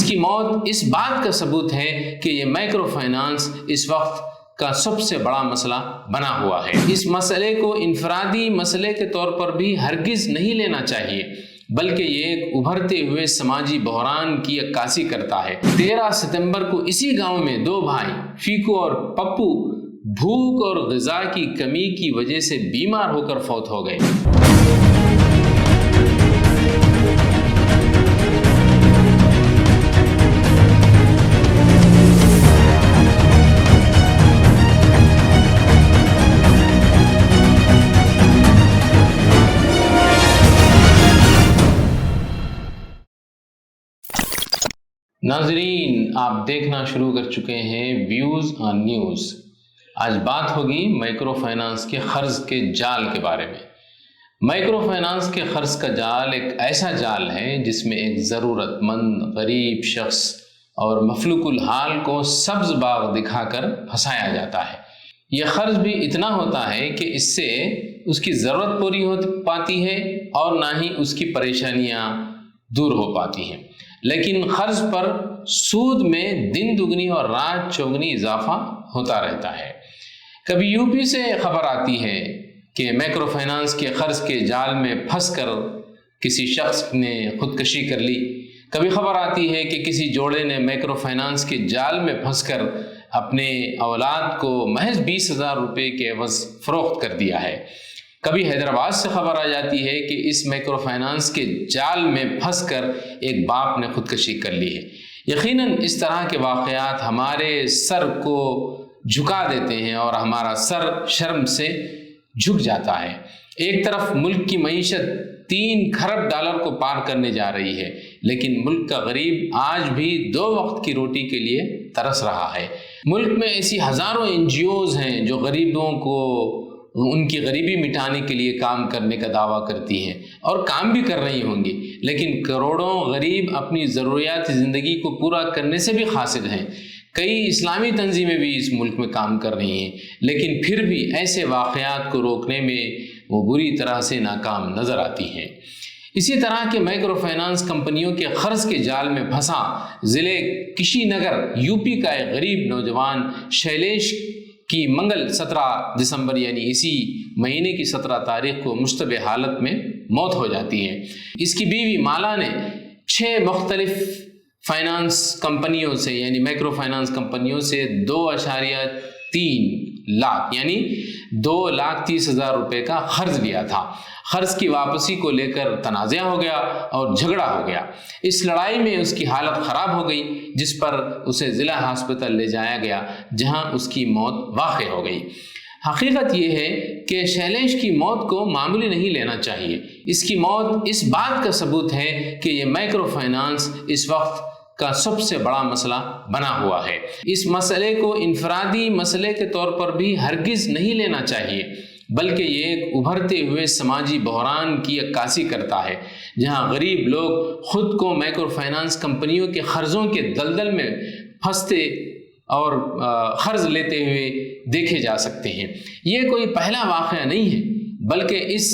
کی موت اس بات کا ثبوت ہے کہ یہ مائکرو فائنانس اس وقت کا سب سے بڑا مسئلہ بنا ہوا ہے۔ اس مسئلے کو انفرادی مسئلے کے طور پر بھی ہرگز نہیں لینا چاہیے، بلکہ یہ ایک ابھرتے ہوئے سماجی بحران کی عکاسی کرتا ہے۔ 13 ستمبر کو اسی گاؤں میں 2 بھائی فیکو اور پپو بھوک اور غذا کی کمی کی وجہ سے بیمار ہو کر فوت ہو گئے۔ ناظرین، آپ دیکھنا شروع کر چکے ہیں ویوز آن نیوز۔ آج بات ہوگی مائکرو فائنانس کے قرض کے جال کے بارے میں۔ مائکرو فائنانس کے قرض کا جال ایک ایسا جال ہے جس میں ایک ضرورت مند غریب شخص اور مفلوک الحال کو سبز باغ دکھا کر پھنسایا جاتا ہے۔ یہ قرض بھی اتنا ہوتا ہے کہ اس سے اس کی ضرورت پوری ہو پاتی ہے اور نہ ہی اس کی پریشانیاں دور ہو پاتی ہیں، لیکن قرض پر سود میں دن دگنی اور رات چوگنی اضافہ ہوتا رہتا ہے۔ کبھی یو پی سے خبر آتی ہے کہ مائکرو فائنانس کے قرض کے جال میں پھنس کر کسی شخص نے خودکشی کر لی۔ کبھی خبر آتی ہے کہ کسی جوڑے نے مائکرو فائنانس کے جال میں پھنس کر اپنے اولاد کو محض 20,000 روپے کے عوض فروخت کر دیا ہے۔ کبھی حیدرآباد سے خبر آ جاتی ہے کہ اس مائکرو فائنانس کے جال میں پھنس کر ایک باپ نے خودکشی کر لی ہے۔ یقیناً اس طرح کے واقعات ہمارے سر کو جھکا دیتے ہیں اور ہمارا سر شرم سے جھک جاتا ہے۔ ایک طرف ملک کی معیشت 3 کھرب ڈالر کو پار کرنے جا رہی ہے، لیکن ملک کا غریب آج بھی 2 وقت کی روٹی کے لیے ترس رہا ہے۔ ملک میں ایسی ہزاروں NGOs ہیں جو غریبوں کو ان کی غریبی مٹانے کے لیے کام کرنے کا دعویٰ کرتی ہیں اور کام بھی کر رہی ہوں گی، لیکن کروڑوں غریب اپنی ضروریات زندگی کو پورا کرنے سے بھی قاصر ہیں۔ کئی اسلامی تنظیمیں بھی اس ملک میں کام کر رہی ہیں، لیکن پھر بھی ایسے واقعات کو روکنے میں وہ بری طرح سے ناکام نظر آتی ہیں۔ اسی طرح کے مائکرو فائنانس کمپنیوں کے قرض کے جال میں پھنسا ضلع کشی نگر یو پی کا ایک غریب نوجوان شیلیش کی منگل 17 دسمبر یعنی اسی مہینے کی 17 تاریخ کو مشتبہ حالت میں موت ہو جاتی ہے۔ اس کی بیوی مالا نے 6 مختلف فائنانس کمپنیوں سے یعنی مائکرو فائنانس کمپنیوں سے 2.3 لاکھ یعنی 2,30,000 روپے کا قرض لیا تھا۔ قرض کی واپسی کو لے کر تنازع ہو گیا اور جھگڑا ہو گیا۔ اس لڑائی میں اس کی حالت خراب ہو گئی، جس پر اسے ضلع ہسپتال لے جایا گیا، جہاں اس کی موت واقع ہو گئی۔ حقیقت یہ ہے کہ شیلیش کی موت کو معمولی نہیں لینا چاہیے۔ اس کی موت اس بات کا ثبوت ہے کہ یہ مائکرو فائنانس اس وقت کا سب سے بڑا مسئلہ بنا ہوا ہے۔ اس مسئلے کو انفرادی مسئلے کے طور پر بھی ہرگز نہیں لینا چاہیے، بلکہ یہ ایک ابھرتے ہوئے سماجی بحران کی عکاسی کرتا ہے، جہاں غریب لوگ خود کو مائکرو فائنانس کمپنیوں کے قرضوں کے دلدل میں پھنستے اور قرض لیتے ہوئے دیکھے جا سکتے ہیں۔ یہ کوئی پہلا واقعہ نہیں ہے، بلکہ اس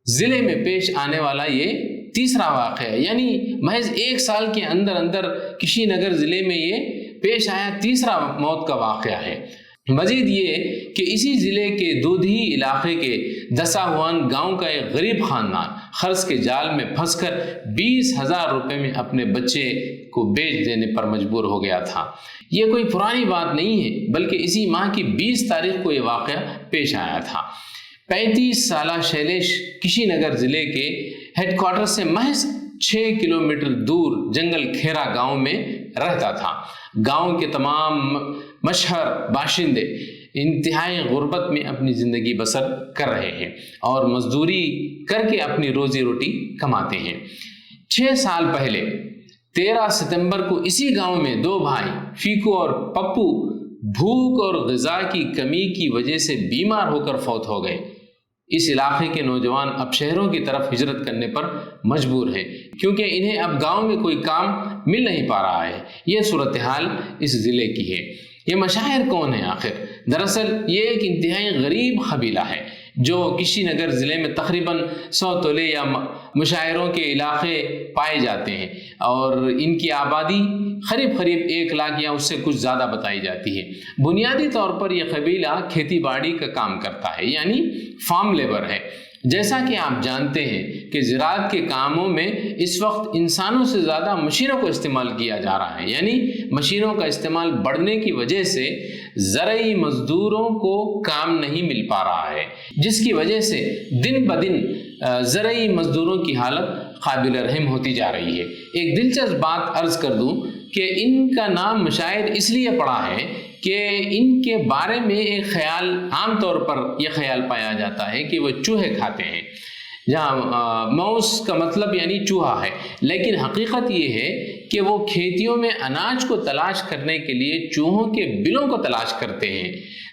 ضلع میں پیش آنے والا یہ تیسرا واقعہ ہے، یعنی محض 1 سال کے اندر کشی نگر ضلع میں یہ پیش آیا تیسرا موت کا واقعہ ہے۔ مزید یہ کہ اسی ضلع کے دودھی علاقے کے دساہوان گاؤں کا ایک غریب خاندان قرض کے جال میں پھنس کر 20,000 روپے میں اپنے بچے کو بیچ دینے پر مجبور ہو گیا تھا۔ یہ کوئی پرانی بات نہیں ہے، بلکہ اسی ماہ کی 20 تاریخ کو یہ واقعہ پیش آیا تھا۔ 35 سالہ شیلیش کشی نگر ضلع کے ہیڈ کوارٹر سے محض 6 کلومیٹر دور جنگل کھیرا گاؤں میں رہتا تھا۔ گاؤں کے تمام مشہور باشندے انتہائی غربت میں اپنی زندگی بسر کر رہے ہیں اور مزدوری کر کے اپنی روزی روٹی کماتے ہیں۔ 6 سال پہلے 13 ستمبر کو اسی گاؤں میں 2 بھائی فیکو اور پپو بھوک اور غذا کی کمی کی وجہ سے بیمار ہو کر فوت ہو گئے۔ اس علاقے کے نوجوان اب شہروں کی طرف ہجرت کرنے پر مجبور ہیں، کیونکہ انہیں اب گاؤں میں کوئی کام مل نہیں پا رہا ہے۔ یہ صورتحال اس ضلع کی ہے۔ یہ مشاہیر کون ہیں آخر؟ دراصل یہ ایک انتہائی غریب قبیلہ ہے۔ جو کشی نگر ضلع میں تقریباً 100 تولے یا مشاعروں کے علاقے پائے جاتے ہیں، اور ان کی آبادی قریب 1 لاکھ یا اس سے کچھ زیادہ بتائی جاتی ہے۔ بنیادی طور پر یہ قبیلہ کھیتی باڑی کا کام کرتا ہے، یعنی فارم لیبر ہے۔ جیسا کہ آپ جانتے ہیں کہ زراعت کے کاموں میں اس وقت انسانوں سے زیادہ مشینوں کو استعمال کیا جا رہا ہے، یعنی مشینوں کا استعمال بڑھنے کی وجہ سے زرعی مزدوروں کو کام نہیں مل پا رہا ہے، جس کی وجہ سے دن بدن زرعی مزدوروں کی حالت قابل رحم ہوتی جا رہی ہے۔ ایک دلچسپ بات عرض کر دوں کہ ان کا نام مشاعر اس لیے پڑا ہے کہ ان کے بارے میں ایک خیال، عام طور پر یہ خیال پایا جاتا ہے کہ وہ چوہے کھاتے ہیں، جہاں موس کا مطلب یعنی چوہا ہے، لیکن حقیقت یہ ہے کہ وہ کھیتیوں میں اناج کو تلاش کرنے کے لیے چوہوں کے بلوں کو تلاش کرتے ہیں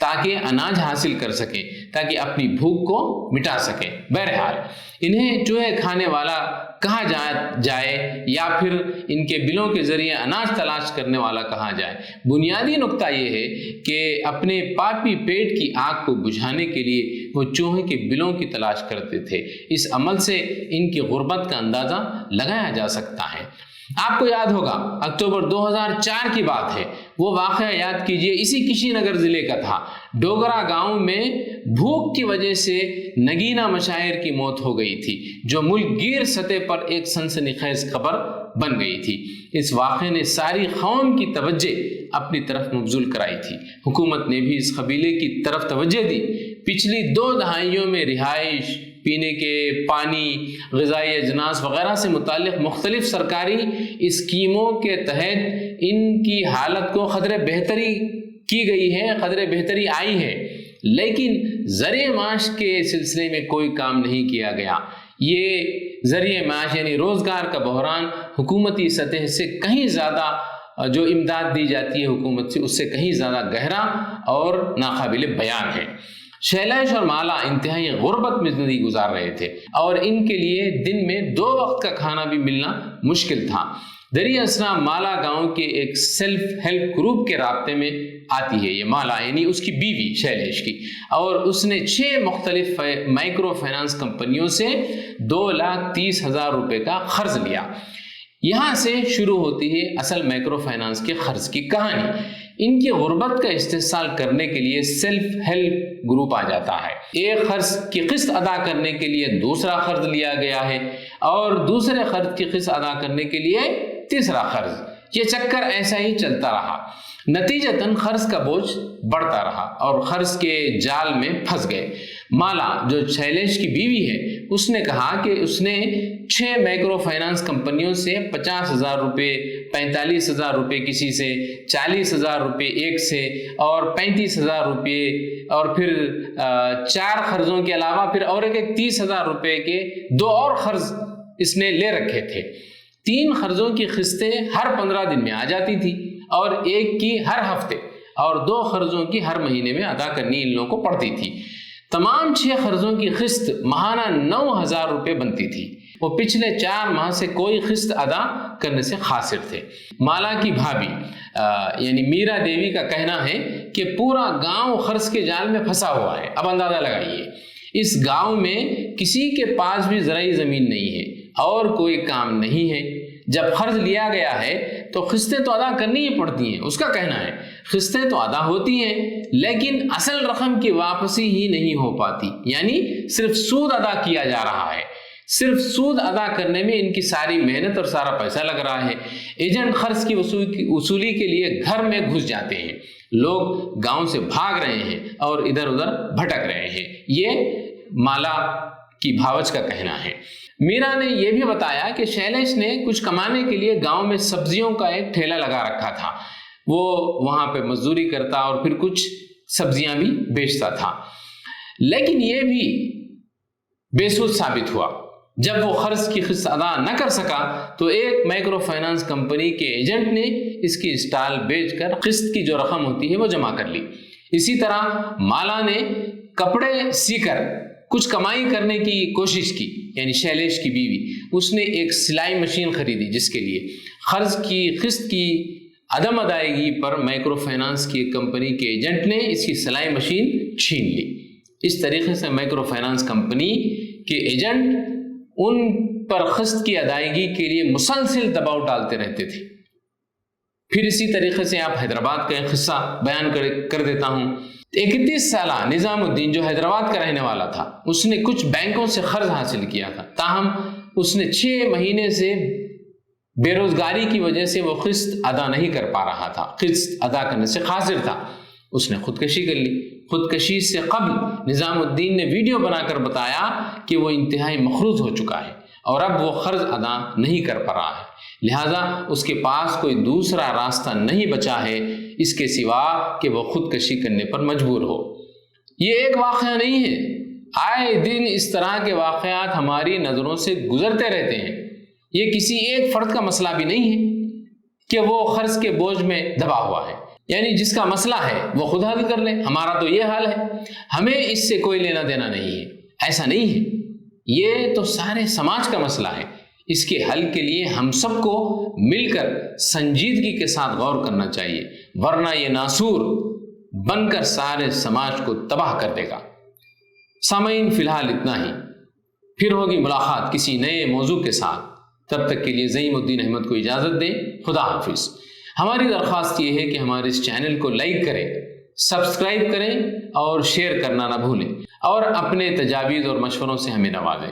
تاکہ اناج حاصل کر سکیں، تاکہ اپنی بھوک کو مٹا سکیں۔ بہرحال انہیں چوہے کھانے والا کہا جائے یا پھر ان کے بلوں کے ذریعے اناج تلاش کرنے والا کہا جائے، بنیادی نقطہ یہ ہے کہ اپنے پاپی پیٹ کی آگ کو بجھانے کے لیے وہ چوہے کے بلوں کی تلاش کرتے تھے۔ اس عمل سے ان کی غربت کا اندازہ لگایا جا سکتا ہے۔ آپ کو یاد ہوگا اکتوبر 2004 کی بات ہے، وہ واقعہ یاد کیجئے، اسی کشی نگر ضلع کا تھا۔ ڈوگرا گاؤں میں بھوک کی وجہ سے نگینہ مشاعر کی موت ہو گئی تھی، جو ملک گیر سطح پر ایک سنسنی خیز خبر بن گئی تھی۔ اس واقعے نے ساری قوم کی توجہ اپنی طرف مبذول کرائی تھی۔ حکومت نے بھی اس قبیلے کی طرف توجہ دی۔ پچھلی 2 دہائیوں میں رہائش، پینے کے پانی، غذائی اجناس وغیرہ سے متعلق مختلف سرکاری اسکیموں کے تحت ان کی حالت کو قدرے بہتری کی گئی ہے، قدرے بہتری آئی ہے، لیکن ذریعہ معاش کے سلسلے میں کوئی کام نہیں کیا گیا۔ یہ ذریعہ معاش یعنی روزگار کا بحران حکومتی سطح سے کہیں زیادہ، جو امداد دی جاتی ہے حکومت سے، اس سے کہیں زیادہ گہرا اور ناقابل بیان ہے۔ شیلیش اور مالا انتہائی غربت میں زندگی گزار رہے تھے، اور ان کے لیے دن میں 2 وقت کا کھانا بھی ملنا مشکل تھا۔ دریا اسنا مالا گاؤں کے ایک سیلف ہیلپ گروپ کے رابطے میں آتی ہے۔ یہ مالا یعنی اس کی بیوی شیلیش کی، اور اس نے 6 مختلف مائکرو فائنانس کمپنیوں سے 2,30,000 روپے کا قرض لیا۔ یہاں سے شروع ہوتی ہے اصل مائکرو فائنانس کے قرض کی کہانی۔ ان کی غربت کا استحصال کرنے کے لیے سیلف ہیلپ گروپ آ جاتا ہے۔ ایک قرض کی قسط ادا کرنے کے لیے دوسرا قرض لیا گیا ہے، اور دوسرے قرض کی قسط ادا کرنے کے لیے تیسرا قرض۔ یہ چکر ایسا ہی چلتا رہا، نتیجتاً قرض کا بوجھ بڑھتا رہا اور قرض کے جال میں پھنس گئے۔ مالا جو شیلیش کی بیوی ہے، اس نے کہا کہ اس نے 6 مائکرو فائنانس کمپنیوں سے 50,000 روپے، 45,000 روپے کسی سے، 40,000 روپے ایک سے، اور 35,000 روپے، اور پھر 4 قرضوں کے علاوہ پھر اور ایک 30,000 روپے کے 2 اور قرض اس نے لے رکھے تھے۔ 3 قرضوں کی قسطیں ہر 15 دن میں آ جاتی تھی، اور ایک کی ہر ہفتے، اور 2 قرضوں کی ہر مہینے میں ادا کرنی ان لوگوں کو پڑتی تھی۔ تمام 6 قرضوں کی قسط ماہانہ 9,000 روپے بنتی تھی۔ وہ پچھلے 4 ماہ سے کوئی قسط ادا کرنے سے قاصر تھے۔ مالا کی بھابھی یعنی میرا دیوی کا کہنا ہے کہ پورا گاؤں قرض کے جال میں پھنسا ہوا ہے۔ اب اندازہ لگائیے، اس گاؤں میں کسی کے پاس بھی زرعی زمین نہیں ہے اور کوئی کام نہیں ہے۔ جب قرض لیا گیا ہے تو قسطیں تو ادا کرنی ہی پڑتی ہیں۔ اس کا کہنا ہے قسطیں تو ادا ہوتی ہیں، لیکن اصل رقم کی واپسی ہی نہیں ہو پاتی، یعنی صرف سود ادا کیا جا رہا ہے۔ صرف سود ادا کرنے میں ان کی ساری محنت اور سارا پیسہ لگ رہا ہے۔ ایجنٹ قرض کی وصولی کے لیے گھر میں گھس جاتے ہیں۔ لوگ گاؤں سے بھاگ رہے ہیں اور ادھر ادھر بھٹک رہے ہیں۔ یہ مالا کی بھاوج کا کہنا ہے۔ میرا نے یہ بھی بتایا کہ شیلیش نے کچھ کمانے کے لیے گاؤں میں سبزیوں کا ایک ٹھیلا لگا رکھا تھا۔ وہ وہاں پہ مزدوری کرتا اور پھر کچھ سبزیاں بھی بیچتا تھا، لیکن یہ بھی بے سود ثابت ہوا۔ جب وہ قرض کی قسط ادا نہ کر سکا تو ایک مائکرو فائنانس کمپنی کے ایجنٹ نے اس کی اسٹال بیچ کر قسط کی جو رقم ہوتی ہے وہ جمع کر لی۔ اسی طرح مالا نے کپڑے سی کر کچھ کمائی کرنے کی کوشش کی، یعنی شیلیش کی بیوی۔ اس نے ایک سلائی مشین خریدی، جس کے لیے قرض کی قسط کی عدم ادائیگی پر مائکرو فائنانس کی ایک کمپنی کے ایجنٹ نے اس کی سلائی مشین چھین لی۔ اس طریقے سے مائکرو فائنانس کمپنی کے ایجنٹ ان پر قسط کی ادائیگی کے لیے مسلسل دباؤ ڈالتے رہتے تھے۔ پھر اسی طریقے سے آپ حیدرآباد کا ایک قصہ بیان کر دیتا ہوں۔ 31 سالہ نظام الدین جو حیدرآباد کا رہنے والا تھا، اس نے کچھ بینکوں سے قرض حاصل کیا تھا، تاہم اس نے 6 مہینے سے بے روزگاری کی وجہ سے وہ قسط ادا نہیں کر پا رہا تھا، قسط ادا کرنے سے قاصر تھا۔ اس نے خودکشی کر لی۔ خودکشی سے قبل نظام الدین نے ویڈیو بنا کر بتایا کہ وہ انتہائی مقروض ہو چکا ہے اور اب وہ قرض ادا نہیں کر پا رہا ہے، لہٰذا اس کے پاس کوئی دوسرا راستہ نہیں بچا ہے اس کے سوا کہ وہ خودکشی کرنے پر مجبور ہو۔ یہ ایک واقعہ نہیں ہے، آئے دن اس طرح کے واقعات ہماری نظروں سے گزرتے رہتے ہیں۔ یہ کسی ایک فرد کا مسئلہ بھی نہیں ہے کہ وہ قرض کے بوجھ میں دبا ہوا ہے، یعنی جس کا مسئلہ ہے وہ خود حل کر لے، ہمارا تو یہ حال ہے، ہمیں اس سے کوئی لینا دینا نہیں ہے۔ ایسا نہیں ہے، یہ تو سارے سماج کا مسئلہ ہے۔ اس کے حل کے لیے ہم سب کو مل کر سنجیدگی کے ساتھ غور کرنا چاہیے، ورنہ یہ ناسور بن کر سارے سماج کو تباہ کر دے گا۔ سامعین، فی الحال اتنا ہی، پھر ہوگی ملاقات کسی نئے موضوع کے ساتھ۔ تب تک کے لیے زعیم الدین احمد کو اجازت دیں۔ خدا حافظ۔ ہماری درخواست یہ ہے کہ ہمارے اس چینل کو لائک کریں، سبسکرائب کریں اور شیئر کرنا نہ بھولیں، اور اپنے تجاویز اور مشوروں سے ہمیں نوازیں۔